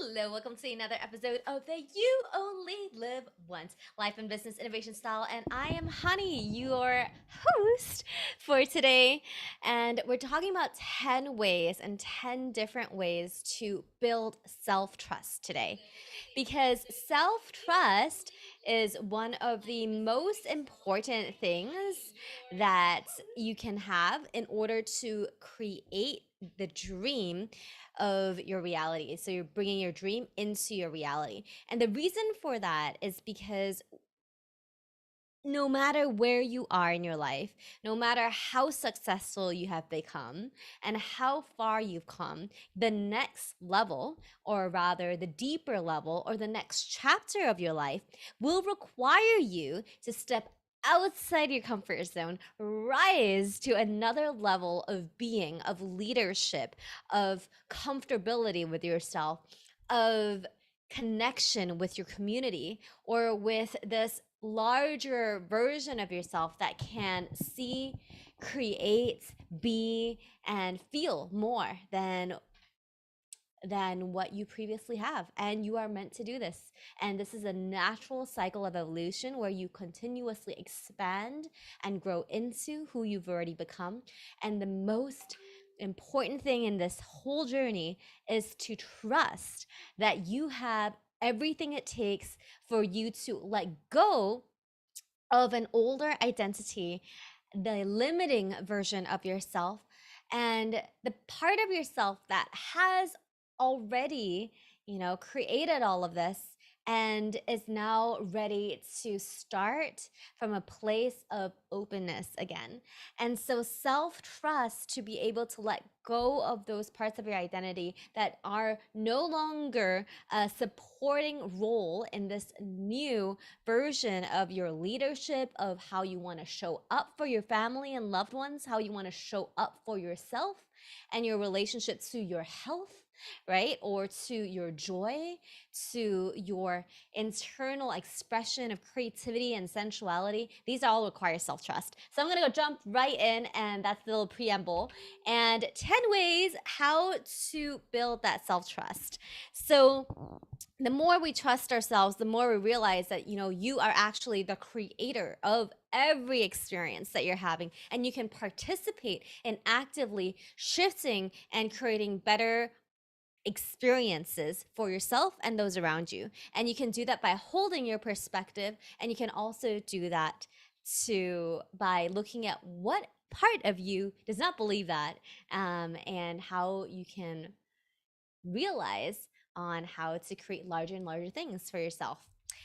Hello, welcome to another episode of the You Only Live Once Life and Business Innovation Style. And I am Honey, your host for today. And we're talking about 10 ways and 10 different ways to build self trust today. Because self trust is one of the most important things that you can have in order to create the dream of your reality. So you're bringing your dream into your reality. And the reason for that is because no matter where you are in your life, no matter how successful you have become and how far you've come, the next level, or rather the deeper level, or the next chapter of your life will require you to step outside your comfort zone, rise to another level of being, of leadership, of comfortability with yourself, of connection with your community, or with this larger version of yourself that can see, create, be, and feel more than what you previously have. And you are meant to do this. And this is a natural cycle of evolution where you continuously expand and grow into who you've already become. And the most important thing in this whole journey is to trust that you have everything it takes for you to let go of an older identity, the limiting version of yourself, and the part of yourself that has already, created all of this and is now ready to start from a place of openness again. And so, self trust to be able to let go of those parts of your identity that are no longer a supporting role in this new version of your leadership, of how you want to show up for your family and loved ones, how you want to show up for yourself and your relationship to your health, right? Or to your joy, to your internal expression of creativity and sensuality. These all require self trust. So I'm going to go jump right in, and that's the little preamble. And 10 ways how to build that self trust. So, the more we trust ourselves, the more we realize that, you are actually the creator of every experience that you're having, and you can participate in actively shifting and creating better experiences for yourself and those around you. And you can do that by holding your perspective, and you can also do that by looking at what part of you does not believe that, and how you can realize on how to create larger and larger things for yourself.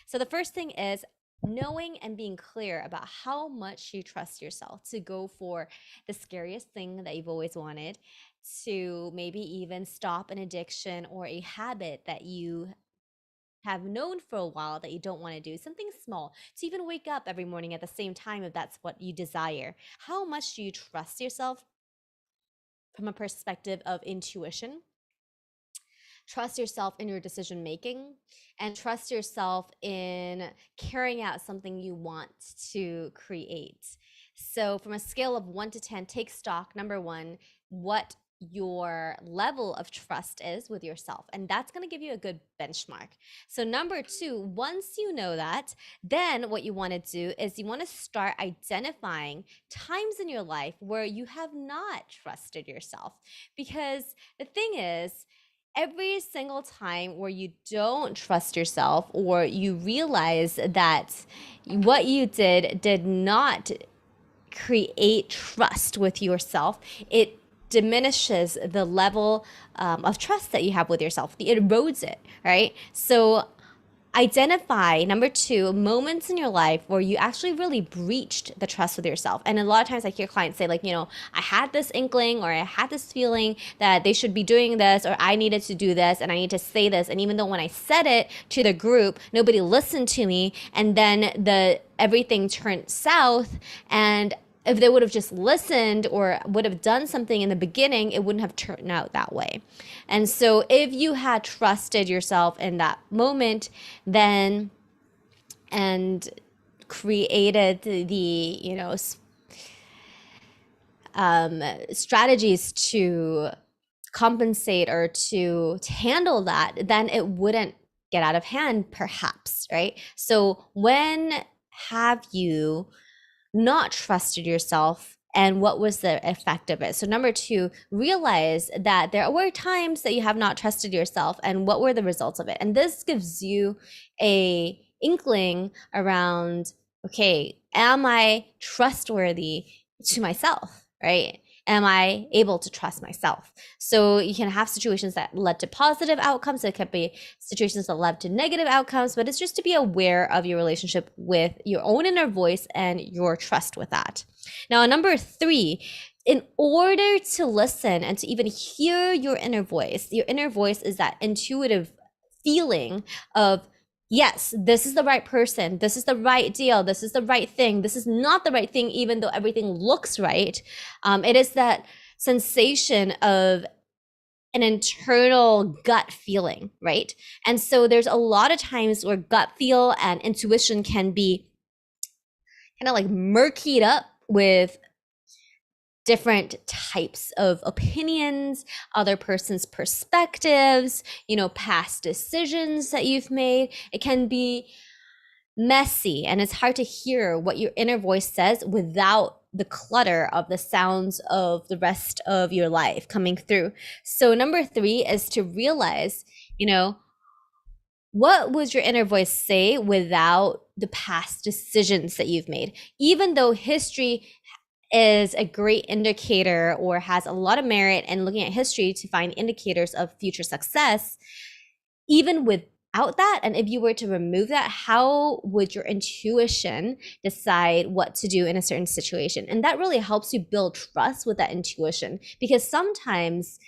So the first thing is knowing and being clear about how much you trust yourself to go for the scariest thing that you've always wanted, to maybe even stop an addiction or a habit that you have known for a while that you don't want to do, something small, to even wake up every morning at the same time if that's what you desire. How much do you trust yourself from a perspective of intuition? Trust yourself in your decision making, and trust yourself in carrying out something you want to create. So, from a scale of 1 to 10, take stock. Number one, what your level of trust is with yourself, and that's going to give you a good benchmark. So number two, once you know that, then what you want to do is you want to start identifying times in your life where you have not trusted yourself. Because the thing is, every single time where you don't trust yourself, or you realize that what you did not create trust with yourself, it diminishes the level of trust that you have with yourself. It erodes it, right? So identify, number two, moments in your life where you actually really breached the trust with yourself. And a lot of times I hear clients say, like, I had this inkling, or I had this feeling that they should be doing this, or I needed to do this and I need to say this. And even though when I said it to the group, nobody listened to me, and then everything turned south. And if they would have just listened or would have done something in the beginning, it wouldn't have turned out that way. And so if you had trusted yourself in that moment, then, and created strategies to compensate or to handle that, then it wouldn't get out of hand, perhaps, right? So when have you not trusted yourself, and what was the effect of it? So number two, realize that there were times that you have not trusted yourself, and what were the results of it? And this gives you a inkling around, okay, am I trustworthy to myself, right? Am I able to trust myself? So you can have situations that led to positive outcomes. It could be situations that led to negative outcomes, but it's just to be aware of your relationship with your own inner voice and your trust with that. Now, number three, in order to listen and to even hear your inner voice is that intuitive feeling of, yes, this is the right person, this is the right deal, this is the right thing, this is not the right thing, even though everything looks right. It is that sensation of an internal gut feeling, right? And so there's a lot of times where gut feel and intuition can be kind of like murkied up with different types of opinions, other person's perspectives, past decisions that you've made. It can be messy, and it's hard to hear what your inner voice says without the clutter of the sounds of the rest of your life coming through. So number three is to realize, what would your inner voice say without the past decisions that you've made? Even though history is a great indicator, or has a lot of merit in looking at history to find indicators of future success, even without that, and if you were to remove that, how would your intuition decide what to do in a certain situation? And that really helps you build trust with that intuition, because sometimes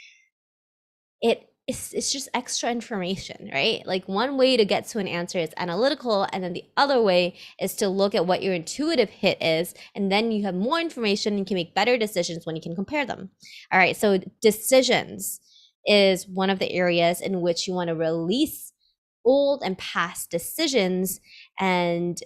it's just extra information, right? Like one way to get to an answer is analytical, and then the other way is to look at what your intuitive hit is, and then you have more information and you can make better decisions when you can compare them. All right, so decisions is one of the areas in which you want to release old and past decisions, and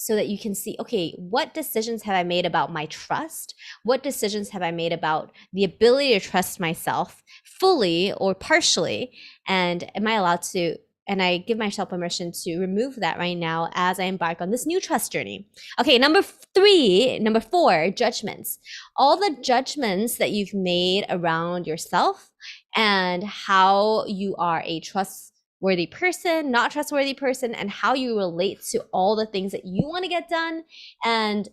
so that you can see, okay, what decisions have I made about my trust? What decisions have I made about the ability to trust myself fully or partially? And am I allowed to, and I give myself permission to remove that right now as I embark on this new trust journey. Okay, number four, judgments. All the judgments that you've made around yourself and how you are a trustworthy person, not trustworthy person, and how you relate to all the things that you want to get done, and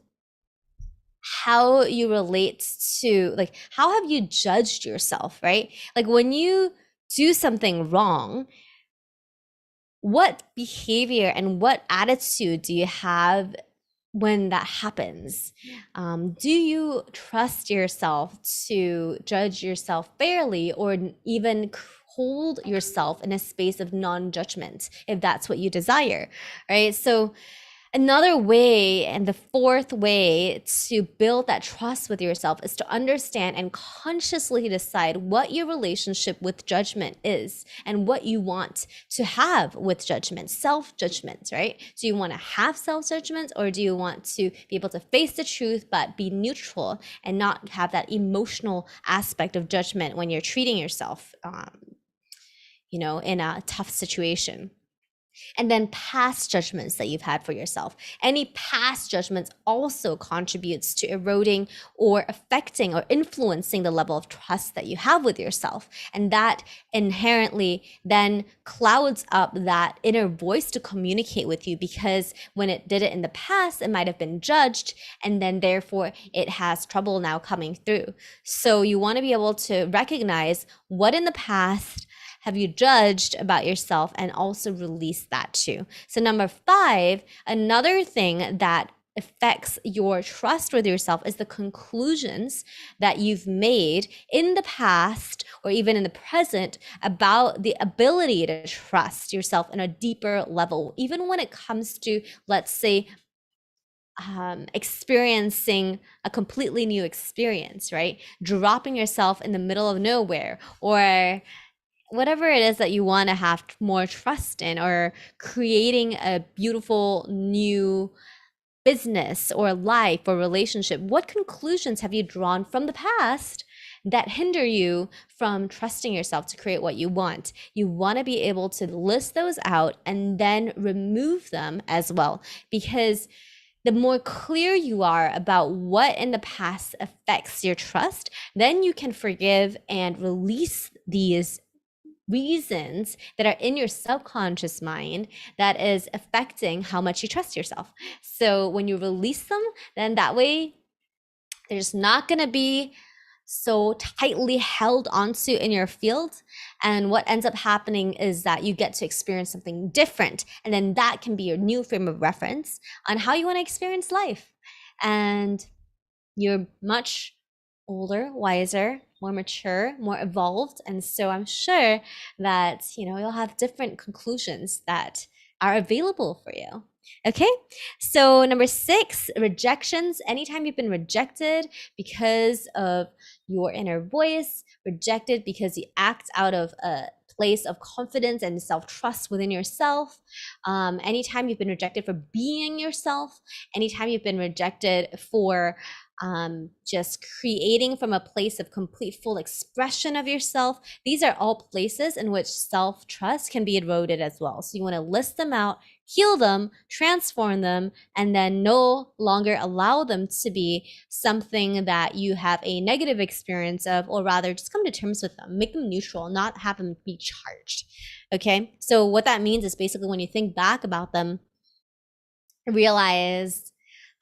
how you relate to, like, how have you judged yourself, right? Like when you do something wrong, what behavior and what attitude do you have when that happens? Do you trust yourself to judge yourself fairly, or even hold yourself in a space of non-judgment if that's what you desire, right? So another way, and the fourth way to build that trust with yourself, is to understand and consciously decide what your relationship with judgment is and what you want to have with judgment, self-judgment, right? Do you want to have self-judgment, or do you want to be able to face the truth but be neutral and not have that emotional aspect of judgment when you're treating yourself, in a tough situation? And then past judgments that you've had for yourself. Any past judgments also contributes to eroding or affecting or influencing the level of trust that you have with yourself. And that inherently then clouds up that inner voice to communicate with you, because when it did it in the past, it might have been judged, and then therefore it has trouble now coming through. So you want to be able to recognize what in the past have you judged about yourself, and also release that too. So number five, another thing that affects your trust with yourself is the conclusions that you've made in the past or even in the present about the ability to trust yourself in a deeper level, even when it comes to, let's say, experiencing a completely new experience, right? Dropping yourself in the middle of nowhere, or whatever it is that you want to have more trust in, or creating a beautiful new business or life or relationship. What conclusions have you drawn from the past that hinder you from trusting yourself to create what you want. You want to be able to list those out and then remove them as well, because the more clear you are about what in the past affects your trust, then you can forgive and release these reasons that are in your subconscious mind that is affecting how much you trust yourself. So when you release them, then that way there's not going to be so tightly held onto in your field. And what ends up happening is that you get to experience something different. And then that can be your new frame of reference on how you want to experience life. And you're much older, wiser, more mature, more evolved. And so I'm sure that, you'll have different conclusions that are available for you. Okay, so number 6, rejections. Anytime you've been rejected because of your inner voice, rejected because you act out of a place of confidence and self-trust within yourself, anytime you've been rejected for being yourself, anytime you've been rejected for just creating from a place of complete full expression of yourself, these are all places in which self-trust can be eroded as well. So you want to list them out, heal them, transform them, and then no longer allow them to be something that you have a negative experience of, or rather just come to terms with them, make them neutral, not have them be charged. Okay, so what that means is basically when you think back about them, realize,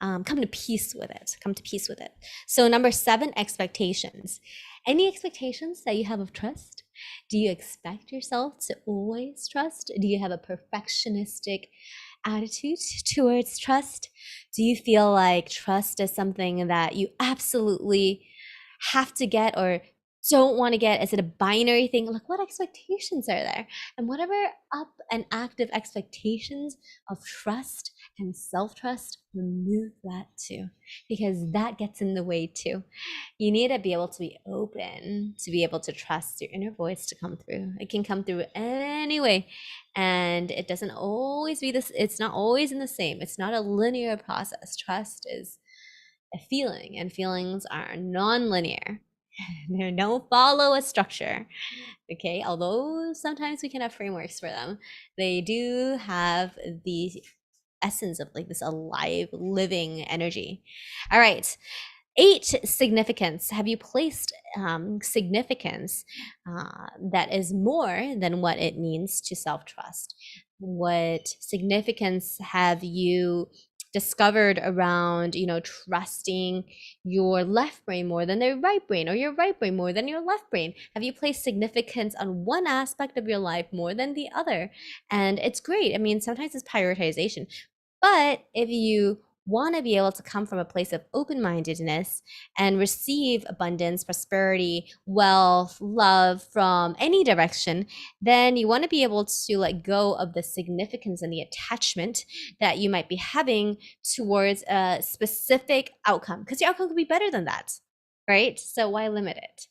come to peace with it. So number 7, expectations. Any expectations that you have of trust? Do you expect yourself to always trust? Do you have a perfectionistic attitude towards trust? Do you feel like trust is something that you absolutely have to get or don't want to get? Is it a binary thing? Like, what expectations are there? And whatever up and active expectations of trust and self-trust, remove that too, because that gets in the way too. You need to be able to be open to be able to trust your inner voice to come through. It can come through anyway, and it doesn't always be this. It's not always in the same. It's not a linear process. Trust is a feeling, and feelings are non-linear. They don't follow a structure. Okay, although sometimes we can have frameworks for them, they do have the essence of like this alive, living energy. All right. 8, significance. Have you placed significance that is more than what it means to self-trust? What significance have you discovered around, trusting your left brain more than their right brain, or your right brain more than your left brain? Have you placed significance on one aspect of your life more than the other? And it's great. I mean, sometimes it's prioritization. But if you want to be able to come from a place of open-mindedness and receive abundance, prosperity, wealth, love from any direction, then you want to be able to let go of the significance and the attachment that you might be having towards a specific outcome, because the outcome could be better than that, right? So why limit it?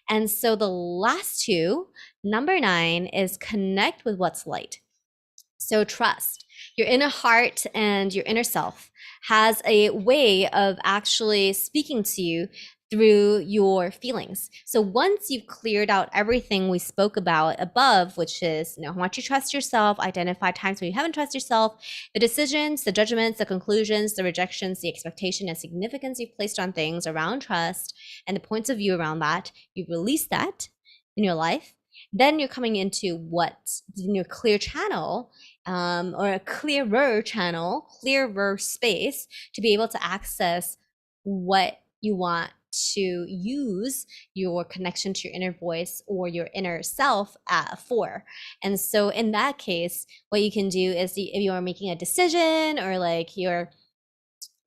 And so the last 2, number 9, is connect with what's light. So trust. Your inner heart and your inner self has a way of actually speaking to you through your feelings. So once you've cleared out everything we spoke about above, which is, how much you trust yourself, identify times when you haven't trusted yourself, the decisions, the judgments, the conclusions, the rejections, the expectation and significance you've placed on things around trust, and the points of view around that, you release that in your life. Then you're coming into what's in your clear channel, or a clearer channel, clearer space to be able to access what you want to use your connection to your inner voice or your inner self for. And so in that case, what you can do is if you are making a decision, or like you're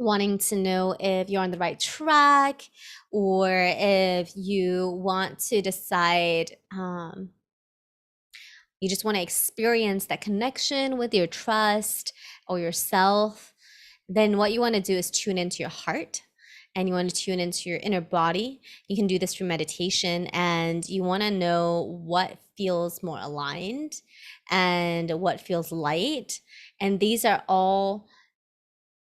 wanting to know if you're on the right track, or if you want to decide, you just want to experience that connection with your trust or yourself, then what you want to do is tune into your heart, and you want to tune into your inner body. You can do this through meditation, and you want to know what feels more aligned and what feels light. And these are all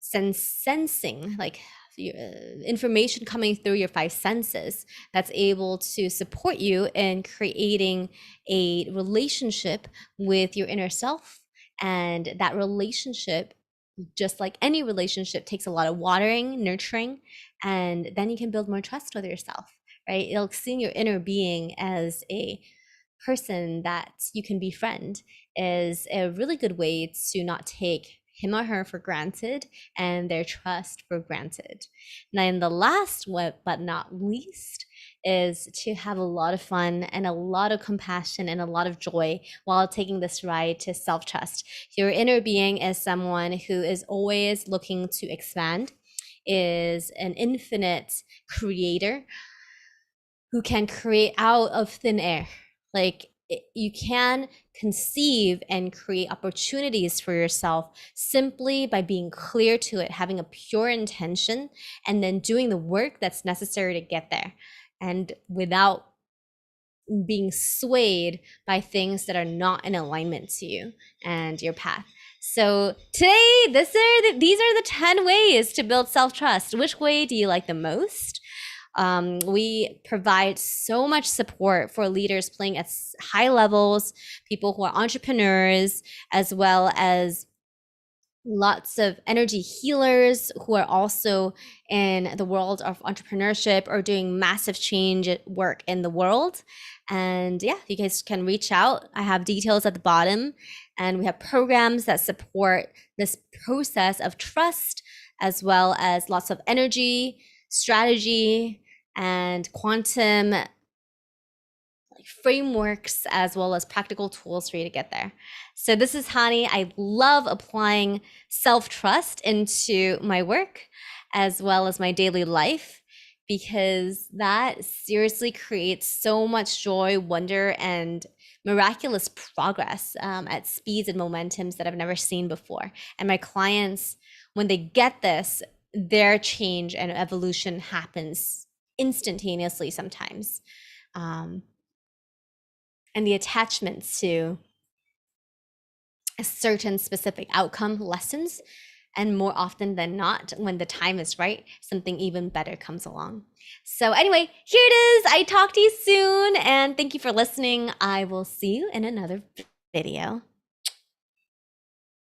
sensing, like information coming through your five senses that's able to support you in creating a relationship with your inner self. And that relationship, just like any relationship, takes a lot of watering, nurturing, and then you can build more trust with yourself, right? It'll see your inner being as a person that you can befriend is a really good way to not take him or her for granted and their trust for granted. And the last one, but not least, is to have a lot of fun and a lot of compassion and a lot of joy while taking this ride to self-trust. Your inner being is someone who is always looking to expand, is an infinite creator who can create out of thin air. Like you can conceive and create opportunities for yourself simply by being clear to it, having a pure intention, and then doing the work that's necessary to get there. And without being swayed by things that are not in alignment to you and your path. So today, these are the 10 ways to build self-trust. Which way do you like the most? We provide so much support for leaders playing at high levels, people who are entrepreneurs, as well as lots of energy healers who are also in the world of entrepreneurship or doing massive change work in the world. And yeah, you guys can reach out. I have details at the bottom, and we have programs that support this process of trust, as well as lots of energy, strategy, and quantum frameworks, as well as practical tools for you to get there. So this is Hani. I love applying self-trust into my work as well as my daily life, because that seriously creates so much joy, wonder, and miraculous progress at speeds and momentums that I've never seen before. And my clients, when they get this, their change and evolution happens instantaneously sometimes. And the attachment to a certain specific outcome lessens, and more often than not, when the time is right, something even better comes along. So anyway, here it is. I talk to you soon, and thank you for listening. I will see you in another video.